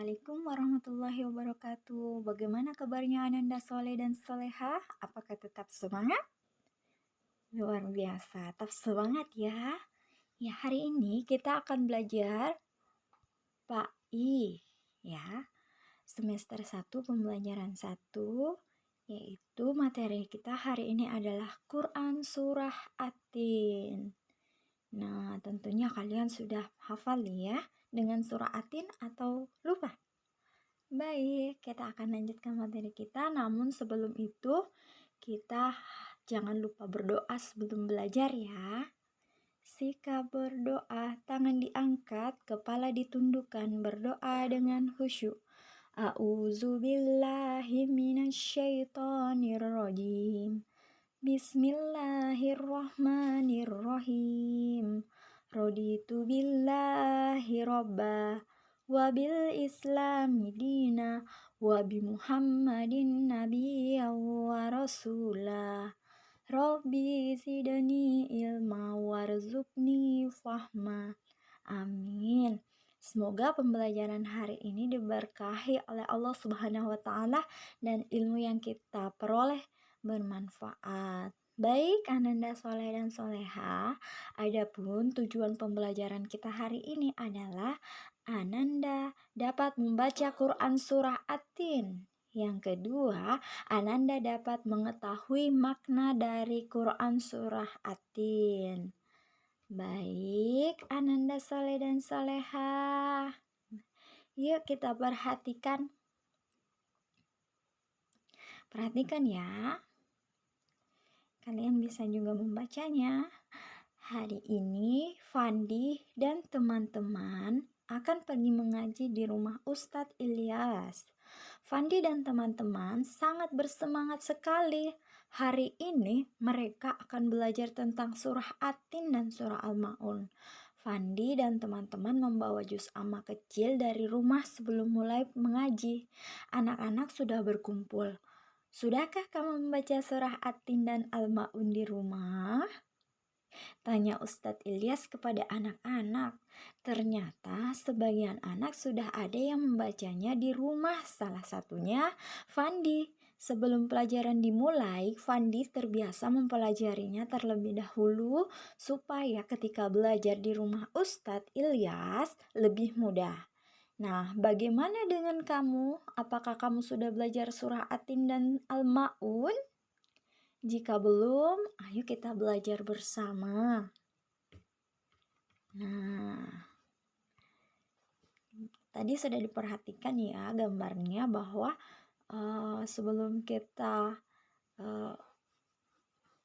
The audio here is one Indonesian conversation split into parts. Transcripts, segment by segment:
Assalamualaikum warahmatullahi wabarakatuh. Bagaimana kabarnya Ananda Soleh dan Soleha? Apakah tetap semangat? Luar biasa, tetap semangat ya. Ya, hari ini kita akan belajar PAI ya. Semester 1 pembelajaran 1, yaitu materi kita hari ini adalah Quran Surah At-Tin. Nah, tentunya kalian sudah hafal ya dengan surah At-Tin atau lupa? Baik, kita akan lanjutkan materi kita. Namun sebelum itu, kita jangan lupa berdoa sebelum belajar ya. Sikap berdoa, tangan diangkat, kepala ditundukkan, berdoa dengan khusyuk. A'udzu billahi minasyaitonir rajim. Bismillahirrahmanirrahim. Raditu billahi robba wabil islami dina wabi muhammadin nabiyya wa rasulah. Rabbi zidni ilma warzuqni fahma. Amin. Semoga pembelajaran hari ini diberkahi oleh Allah Subhanahu wa taala dan ilmu yang kita peroleh bermanfaat. Baik, Ananda Soleh dan Soleha, adapun tujuan pembelajaran kita hari ini adalah Ananda dapat membaca Quran Surah At-Tin. Yang kedua, Ananda dapat mengetahui makna dari Quran Surah At-Tin. Baik, Ananda Soleh dan Soleha. Yuk kita perhatikan. Perhatikan ya. Kalian bisa juga membacanya. Hari ini Fandi dan teman-teman akan pergi mengaji di rumah Ustadz Ilyas. Fandi dan teman-teman sangat bersemangat sekali. Hari ini mereka akan belajar tentang surah At-Tin dan surah Al-Ma'un. Fandi dan teman-teman membawa juz amma kecil dari rumah sebelum mulai mengaji. Anak-anak sudah berkumpul. Sudahkah kamu membaca surah At-Tin dan Al-Ma'un di rumah? Tanya Ustadz Ilyas kepada anak-anak. Ternyata sebagian anak sudah ada yang membacanya di rumah, salah satunya Fandi. Sebelum pelajaran dimulai, Fandi terbiasa mempelajarinya terlebih dahulu supaya ketika belajar di rumah Ustadz Ilyas lebih mudah. Nah, bagaimana dengan kamu? Apakah kamu sudah belajar surah At-Tin dan Al-Ma'un? Jika belum, ayo kita belajar bersama. Nah, tadi sudah diperhatikan ya gambarnya bahwa sebelum kita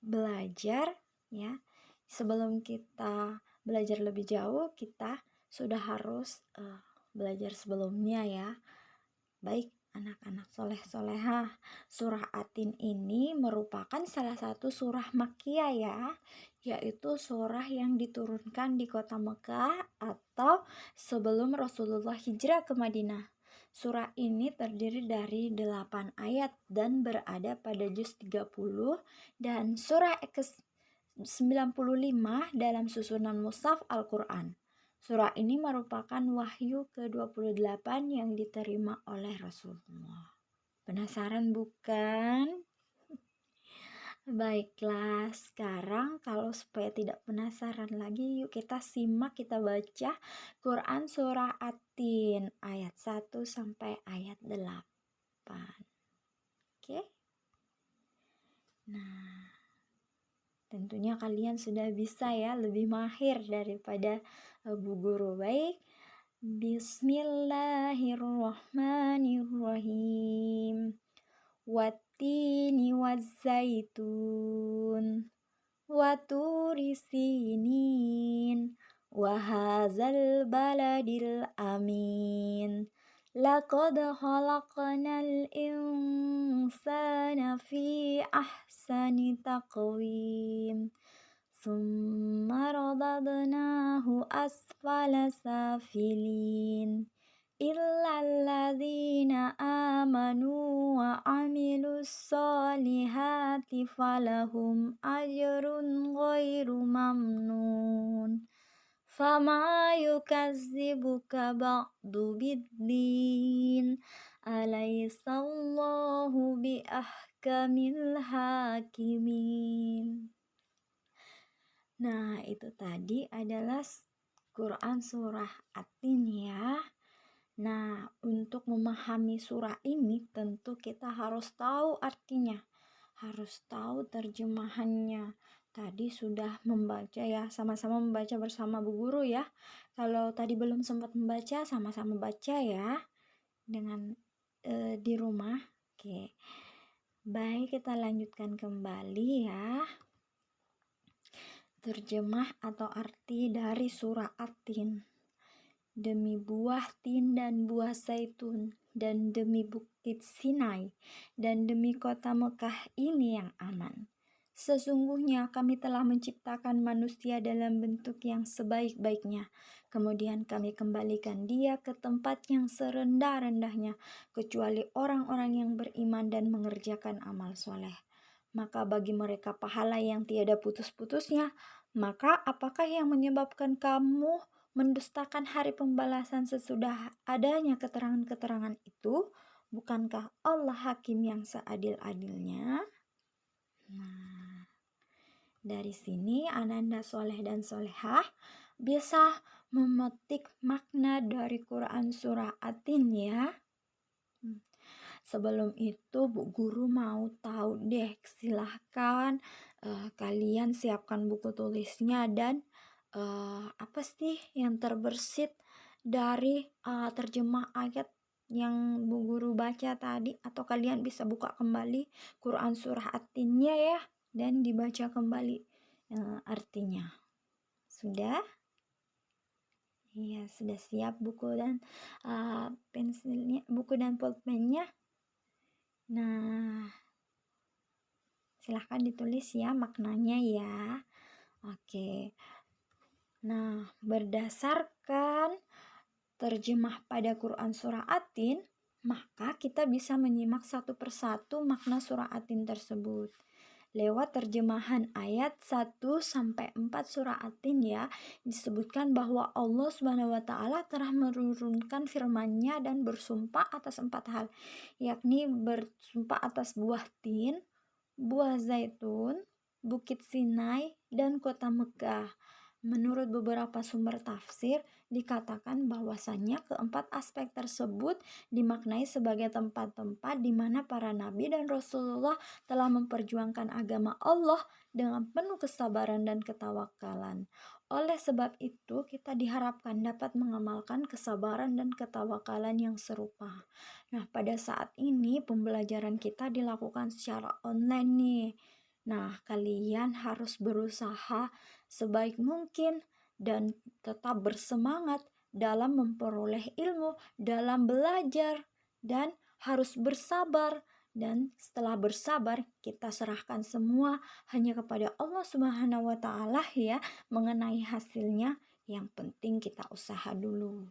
belajar ya, sebelum kita belajar lebih jauh, kita sudah harus belajar sebelumnya ya. Baik, anak-anak soleh-solehah, surah At-Tin ini merupakan salah satu surah Makkiyah ya, yaitu surah yang diturunkan di kota Mekah atau sebelum Rasulullah hijrah ke Madinah. Surah ini terdiri dari 8 ayat dan berada pada juz 30 dan surah ke-95 dalam susunan mushaf Al-Quran. Surah ini merupakan wahyu ke-28 yang diterima oleh Rasulullah. Penasaran bukan? Baiklah, sekarang kalau supaya tidak penasaran lagi, yuk kita simak, kita baca Quran Surah At-Tin ayat 1 sampai ayat 8. Oke? Nah, tentunya kalian sudah bisa ya, lebih mahir daripada Bu Guru. Baik. Bismillahirrahmanirrahim. Wattini wazzaitun waturi sinin wa hadzal baladil amin. Laqad khalaqnal insana fi ahsani taqwim. Summa radadnahu asfala safilin. Illalladzina amanu wa amilus solihati falahum ajrun ghairu mamnun. Fama yukazzibuka ba'du biddin, alaysallahu bi ahkamil hakimin. Nah, itu tadi adalah Quran surah At-Tin ya. Nah, untuk memahami surah ini tentu kita harus tahu artinya, harus tahu terjemahannya. Tadi sudah membaca ya, sama-sama membaca bersama Bu Guru ya. Kalau tadi belum sempat membaca, sama-sama baca ya dengan di rumah. Oke. Baik, kita lanjutkan kembali ya. Terjemah atau arti dari surah At-Tin. Demi buah tin dan buah zaitun, dan demi bukit Sinai, dan demi kota Mekah ini yang aman. Sesungguhnya kami telah menciptakan manusia dalam bentuk yang sebaik-baiknya. Kemudian kami kembalikan dia ke tempat yang serendah-rendahnya, kecuali orang-orang yang beriman dan mengerjakan amal soleh. Maka bagi mereka pahala yang tiada putus-putusnya. Maka apakah yang menyebabkan kamu mendustakan hari pembalasan sesudah adanya keterangan-keterangan itu? Bukankah Allah hakim yang seadil-adilnya? Nah, dari sini Ananda Soleh dan Solehah bisa memetik makna dari Quran surah At-Tin ya. Sebelum itu Bu Guru mau tahu deh, silahkan kalian siapkan buku tulisnya dan apa sih yang terbersit dari terjemah ayat yang Bu Guru baca tadi, atau kalian bisa buka kembali Quran surah At-Tinnya ya dan dibaca kembali artinya. Sudah? Iya, sudah siap buku dan pensilnya, buku dan pulpennya. Nah, silahkan ditulis ya maknanya ya. Oke. Nah, berdasarkan terjemah pada Quran surah At-Tin, maka kita bisa menyimak satu persatu makna surah At-Tin tersebut lewat terjemahan ayat 1 sampai 4 surah At-Tin ya. Disebutkan bahwa Allah Subhanahu wa taala telah menurunkan firman-Nya dan bersumpah atas 4 hal, yakni bersumpah atas buah tin, buah zaitun, bukit Sinai, dan kota Mekah. Menurut beberapa sumber tafsir, dikatakan bahwasannya keempat aspek tersebut dimaknai sebagai tempat-tempat di mana para nabi dan Rasulullah telah memperjuangkan agama Allah dengan penuh kesabaran dan ketawakalan. Oleh sebab itu, kita diharapkan dapat mengamalkan kesabaran dan ketawakalan yang serupa. Nah, pada saat ini pembelajaran kita dilakukan secara online nih. Nah, kalian harus berusaha sebaik mungkin dan tetap bersemangat dalam memperoleh ilmu, dalam belajar, dan harus bersabar. Dan setelah bersabar, kita serahkan semua hanya kepada Allah Subhanahu wa taala ya. Mengenai hasilnya, yang penting kita usaha dulu.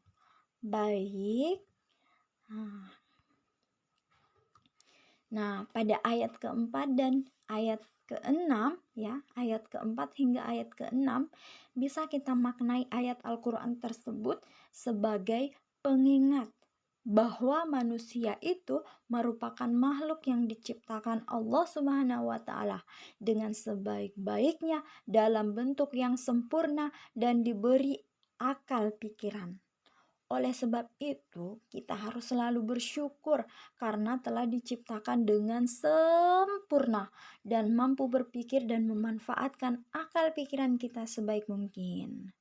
Baik. Nah, pada ayat keempat dan ayat keenam ya, ayat keempat hingga ayat keenam bisa kita maknai ayat Al-Quran tersebut sebagai pengingat bahwa manusia itu merupakan makhluk yang diciptakan Allah Subhanahu wa taala dengan sebaik-baiknya dalam bentuk yang sempurna dan diberi akal pikiran. Oleh sebab itu, kita harus selalu bersyukur karena telah diciptakan dengan sempurna dan mampu berpikir dan memanfaatkan akal pikiran kita sebaik mungkin.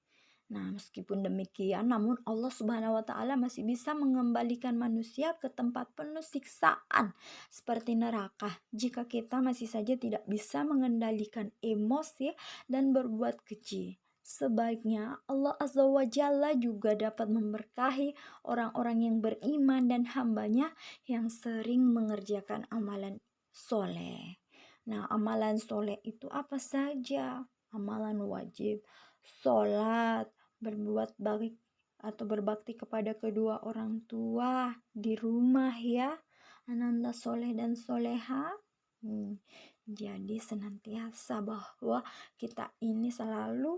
Nah, meskipun demikian, namun Allah Subhanahu wa taala masih bisa mengembalikan manusia ke tempat penuh siksaan seperti neraka jika kita masih saja tidak bisa mengendalikan emosi dan berbuat keji. Sebaiknya Allah Azza wa Jalla juga dapat memberkahi orang-orang yang beriman dan hambanya yang sering mengerjakan amalan soleh. Nah, amalan soleh itu apa saja? Amalan wajib, sholat, berbuat baik atau berbakti kepada kedua orang tua di rumah ya, Ananda soleh dan soleha. Jadi senantiasa bahwa kita ini selalu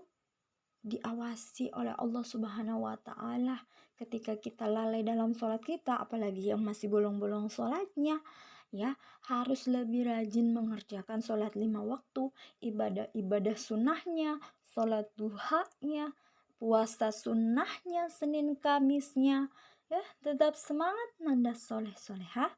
diawasi oleh Allah Subhanahu wa Ta'ala. Ketika kita lalai dalam sholat kita, apalagi yang masih bolong-bolong sholatnya, ya harus lebih rajin mengerjakan sholat 5 waktu, ibadah-ibadah sunnahnya, sholat duhanya, puasa sunnahnya Senin Kamisnya. Ya, tetap semangat nanda soleh soleha.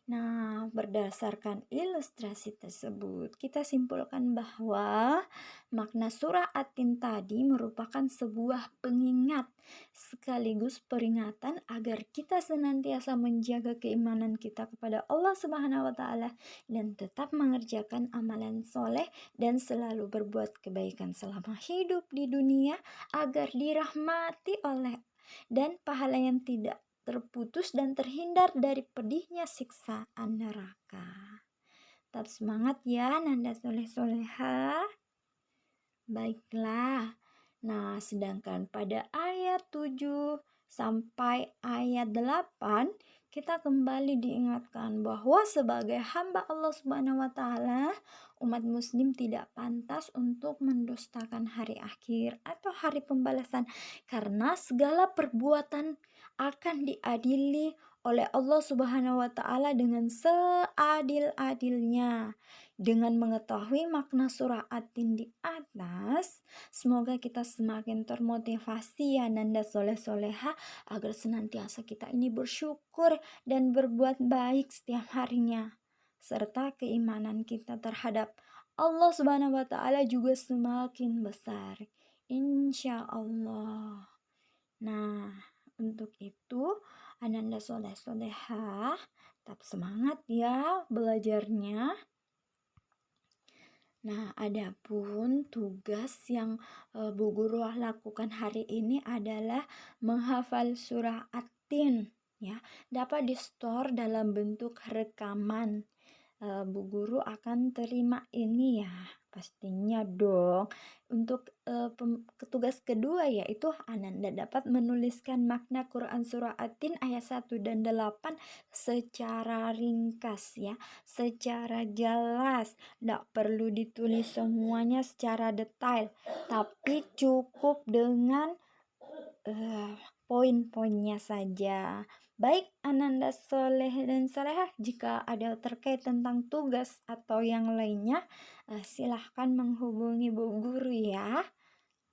Nah, berdasarkan ilustrasi tersebut, kita simpulkan bahwa makna surah At-Tin tadi merupakan sebuah pengingat sekaligus peringatan agar kita senantiasa menjaga keimanan kita kepada Allah Subhanahu wa taala dan tetap mengerjakan amalan soleh dan selalu berbuat kebaikan selama hidup di dunia agar dirahmati oleh dan pahala yang tidak terputus dan terhindar dari pedihnya siksaan neraka. Tetap semangat ya Nanda soleh-soleha. Baiklah. Nah, sedangkan pada ayat 7 sampai ayat 8 kita kembali diingatkan bahwa sebagai hamba Allah Subhanahu wa taala, umat muslim tidak pantas untuk mendustakan hari akhir atau hari pembalasan karena segala perbuatan akan diadili oleh Allah Subhanahu wa taala dengan seadil-adilnya. Dengan mengetahui makna surah At-Tin di atas, semoga kita semakin termotivasi ya Nanda soleh-soleha agar senantiasa kita ini bersyukur dan berbuat baik setiap harinya. Serta keimanan kita terhadap Allah Subhanahu wa taala juga semakin besar. Insya Allah. Nah, untuk itu Ananda soleh-soleha tetap semangat ya belajarnya. Nah, adapun tugas yang Bu Guru lakukan hari ini adalah menghafal surah At-Tin ya. Dapat di-store dalam bentuk rekaman. Bu Guru akan terima ini ya, pastinya dong. Untuk tugas kedua yaitu Ananda dapat menuliskan makna Quran surah At-Tin ayat 1 dan 8 secara ringkas ya, secara jelas. Tidak perlu ditulis semuanya secara detail, tapi cukup dengan poin-poinnya saja. Baik Ananda soleh dan solehah, jika ada terkait tentang tugas atau yang lainnya, silahkan menghubungi Bu Guru ya.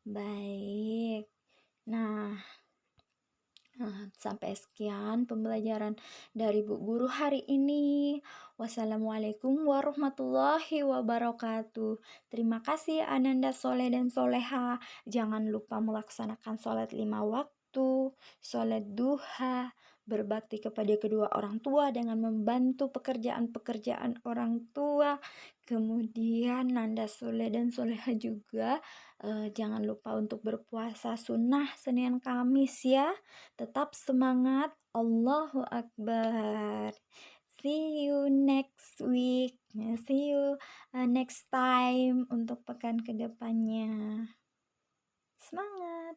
Baik. Nah, sampai sekian pembelajaran dari Bu Guru hari ini. Wassalamualaikum warahmatullahi wabarakatuh. Terima kasih Ananda soleh dan soleha. Jangan lupa melaksanakan sholat 5 waktu, sholat duha, berbakti kepada kedua orang tua dengan membantu pekerjaan-pekerjaan orang tua. Kemudian Nanda soleh dan soleha juga jangan lupa untuk berpuasa sunnah Senin Kamis ya. Tetap semangat. Allahu Akbar. See you next week. See you next time untuk pekan kedepannya. Semangat.